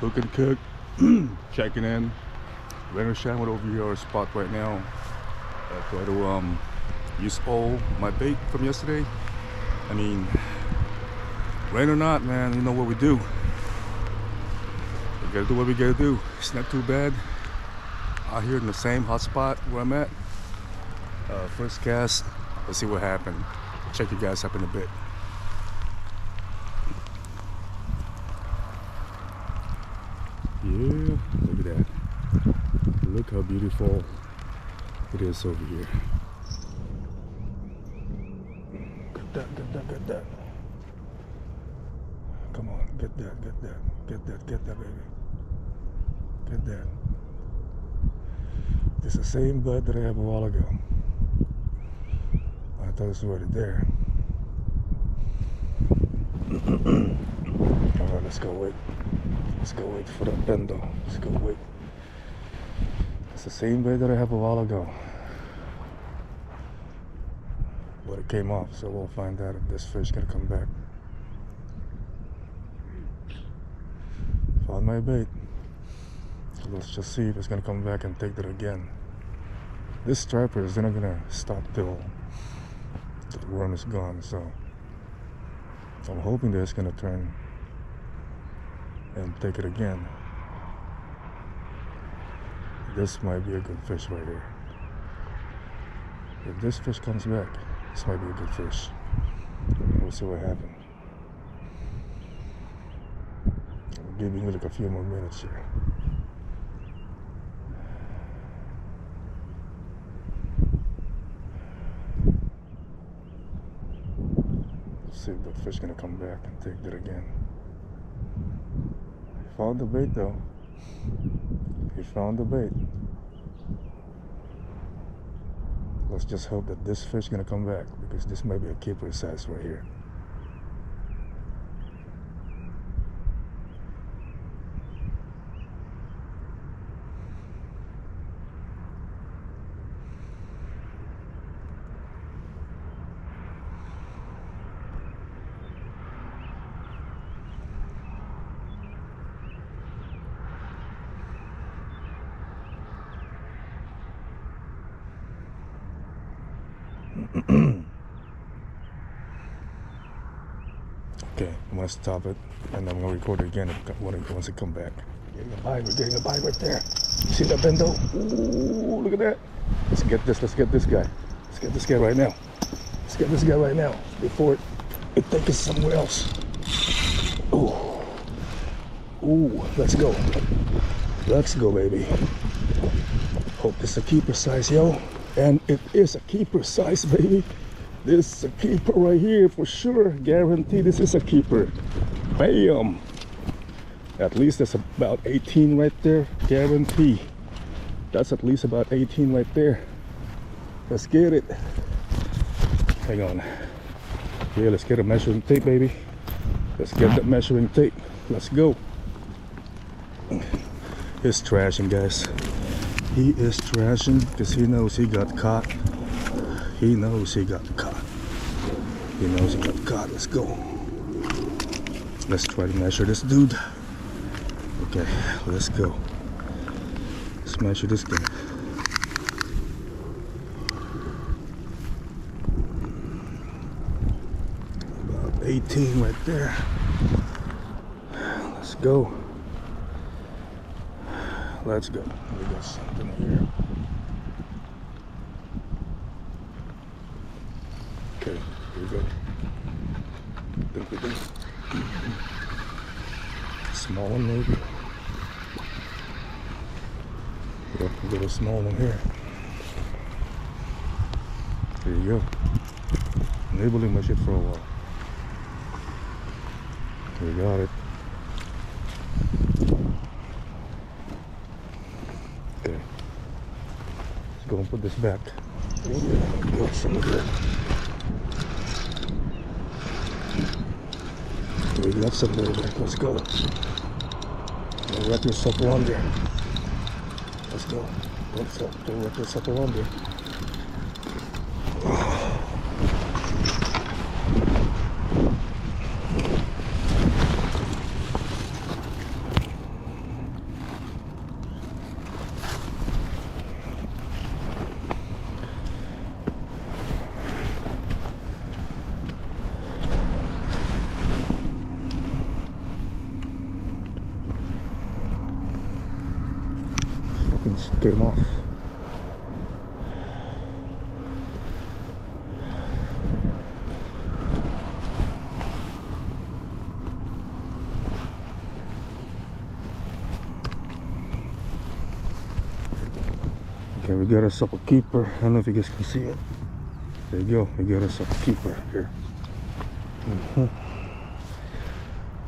Hook and Cook, checking in. Rain or shine, we're over here our spot right now. I try to use all my bait from yesterday. I mean, rain or not, man, you know what we do. We gotta do what we gotta do. It's not too bad. Out here in the same hot spot where I'm at. First cast, let's see what happened. Check you guys up in a bit. Yeah, look at that. Look how beautiful it is over here. Get that, get that, get that. Come on, get that, get that, get that, get that, baby. Get that. It's the same bud that I have a while ago. I thought it was already there. Alright, let's go wait. Let's go wait for that bendo. Let's go wait. It's the same bait that I have a while ago. But it came off, so we'll find out if this fish gonna come back. Found my bait. So let's just see if it's gonna come back and take it again. This striper is not gonna stop till the worm is gone, so I'm hoping that it's gonna turn and take it again. This might be a good fish right here. If this fish comes back, this might be a good fish. We'll see what happens. I'm giving it like a few more minutes here. See if the fish gonna come back and take it again. He found the bait though. He found the bait. Let's just hope that this fish gonna come back, because this might be a keeper size right here. Okay, I'm gonna stop it and I'm gonna record it again once it come back. Getting a bite, we're getting a bite right there. See that bendo? Ooh, look at that. Let's get this guy. Let's get this guy right now. Let's get this guy right now before it takes us somewhere else. Ooh. Ooh, let's go. Let's go, baby. Hope it's a keeper size, yo. And it is a keeper size, baby. This is a keeper right here for sure. Guarantee this is a keeper. Bam! At least that's about 18 right there. Guarantee. That's at least about 18 right there. Let's get it. Hang on. Yeah, let's get a measuring tape, baby. Let's get that measuring tape. Let's go. He's trashing, guys. He is trashing because he knows he got caught. He knows he got caught. He knows he got caught. Let's go. Let's try to measure this dude. Okay, let's go. Let's measure this guy. About 18 right there. Let's go. Let's go. We got something here. Okay, here we go. Think we do. Small one maybe. Yep, a little small one here. There you go. Nibbling my shit for a while. We got it. Okay. Let's go and put this back. Got some good. We got some little bit. Let's go. Don't wrap yourself around there. Let's go. Don't wrap yourself around there. get him off. Okay, we got ourselves a keeper. I don't know if you guys can see it. There you go. We got ourselves a keeper here.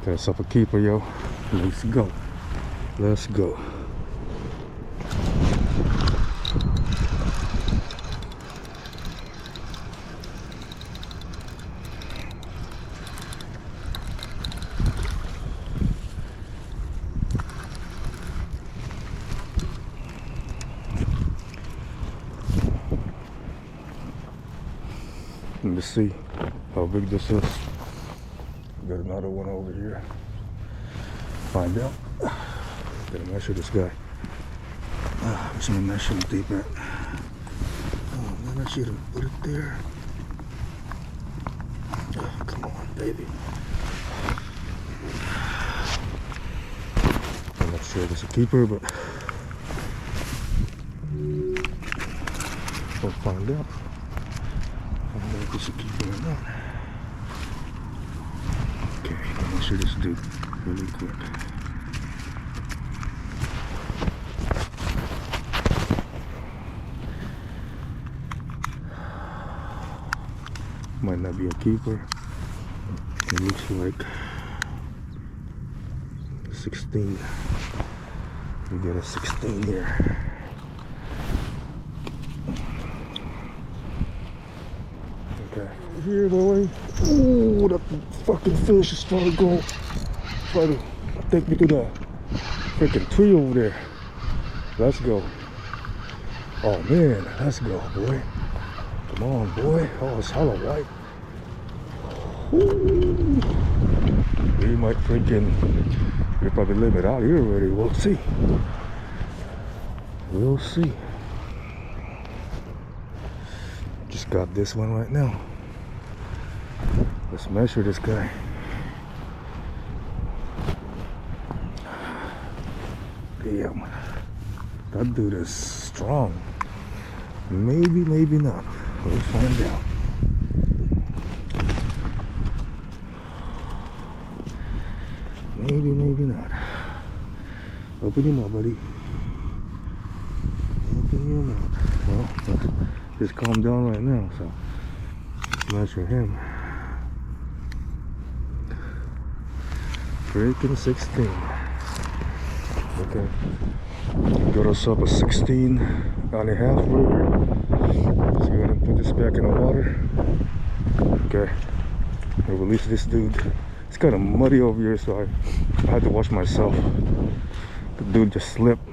Got ourselves a keeper, yo. Let's go. Let's go. Let me see how big this is. Got another one over here. Find out. Gotta measure this guy. Where's my measuring tape at? Oh man, I should have put it there. Oh, come on, baby. I'm not sure if it's a keeper, but we'll find out. I don't know if it's a keeper or not. Okay, let me measure this dude really quick. Might not be a keeper. It looks like 16. We got a 16 here. Okay. Here, boy. Ooh, that fucking fish is trying to take me to the freaking tree over there. Let's go. Oh man, let's go, boy. Come on, boy. Oh, it's hella white. Ooh. We might freaking, we'll probably live it out here already. We'll see. We'll see. Just got this one right now. Let's measure this guy. Damn. That dude is strong. Maybe, maybe not. We'll find out. Maybe, maybe not. Open your mouth, buddy. Open your mouth. Well, just calm down right now, so measure him. Freaking 16. Okay. Got us up a 16 and a half right here. Let's go ahead and put this back in the water. Okay. We'll release this dude. It's kind of muddy over here, so I had to wash myself. The dude just slipped,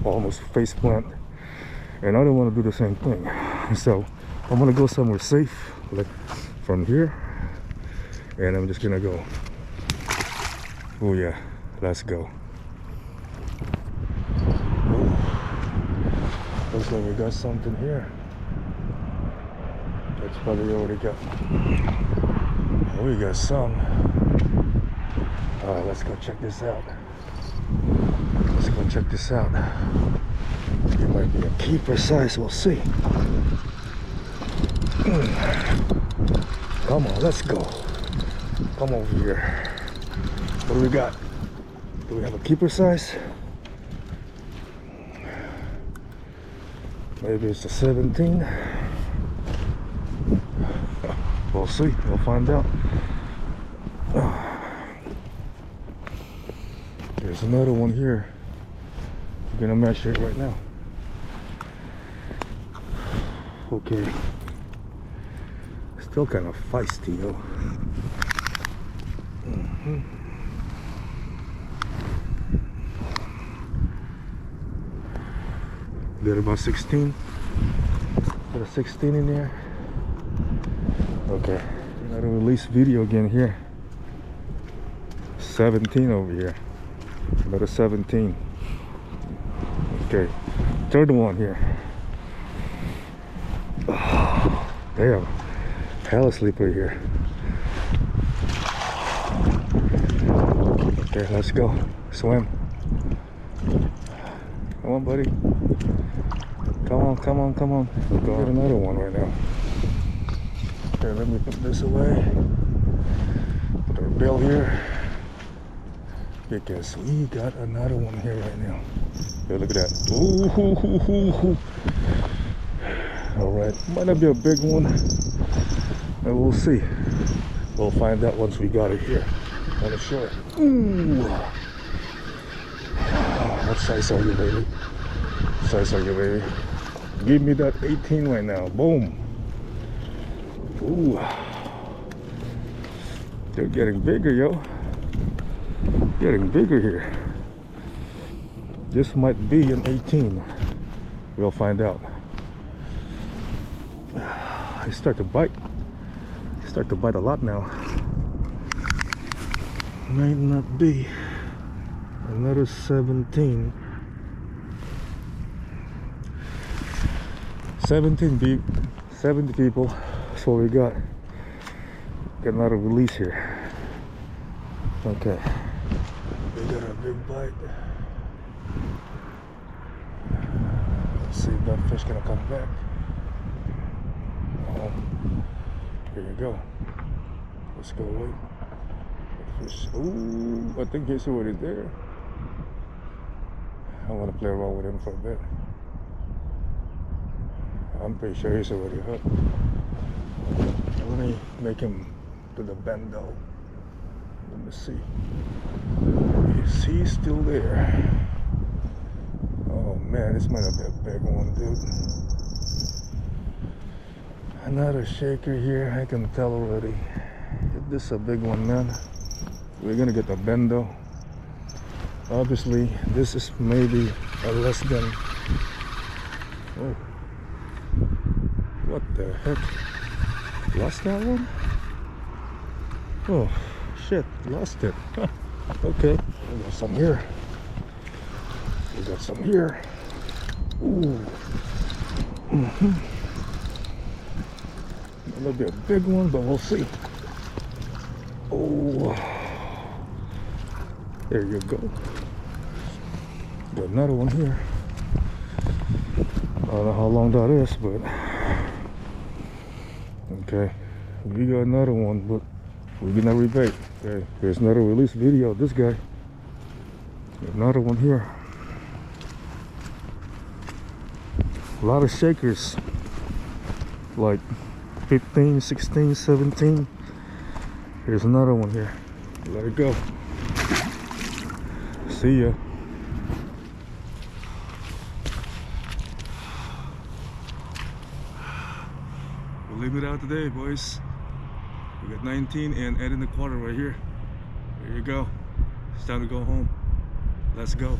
almost face plant, and I don't want to do the same thing. So I'm gonna go somewhere safe, like from here, and I'm just gonna go. Oh yeah, let's go. Ooh. Looks like we got something here. That's probably already got. We got some. Alright, let's go check this out. Let's go check this out. It might be a keeper size, we'll see. Come on, let's go. Come over here. What do we got? Do we have a keeper size? Maybe it's a 17. We'll see, we'll find out. There's another one here. I'm gonna measure it right now. Okay. Still kind of feisty though. Got about 16. Got a 16 in there. Okay. Gotta release video again here. 17 over here. About a 17. Okay. Third one here. Oh, damn. Hella slippery here. Okay, let's go. Swim. Come on, buddy. Come on, come on, come on. We'll get another one right now. Here, let me put this away. Put our bill here. Because we got another one here right now. Here, look at that. Ooh, hoo, hoo, hoo, hoo. All right, might not be a big one, and we'll see. We'll find out once we got it here on the shore. Ooh. Oh, what size are you, baby? What size are you, baby? Give me that 18 right now. Boom. Ooh. They're getting bigger, yo. Getting bigger here. This might be an 18. We'll find out. I start to bite. Start to bite a lot now. Might not be. Another 17. 70 people. That's what we got. Got another release here. Okay. We got a big bite. Let's see if that fish gonna come back. Oh, here you go. Let's go wait. Fish. Ooh, I think he's already there. I want to play around with him for a bit. I'm pretty sure he's already hooked. Let me make him to the bendo. Let me see. Is he still there? Oh man, this might have been a big one, dude. Another shaker here, I can tell already. This is a big one, man. We're gonna get the bendo. Obviously, this is maybe a less than. Oh, what the heck? Lost that one? Oh, shit, lost it. Okay, we got some here. We got some here. Ooh. It'll be a big one, but we'll see. Oh, there you go. Got another one here. I don't know how long that is, but okay, we got another one, but we're gonna rebait. Okay, here's another release video of this guy. Another one here. A lot of shakers, like 15, 16, 17. Here's another one here. Let it go. See ya. We'll leave it out today, boys. We got 19 and 8 1/4 right here. There you go. It's time to go home. Let's go.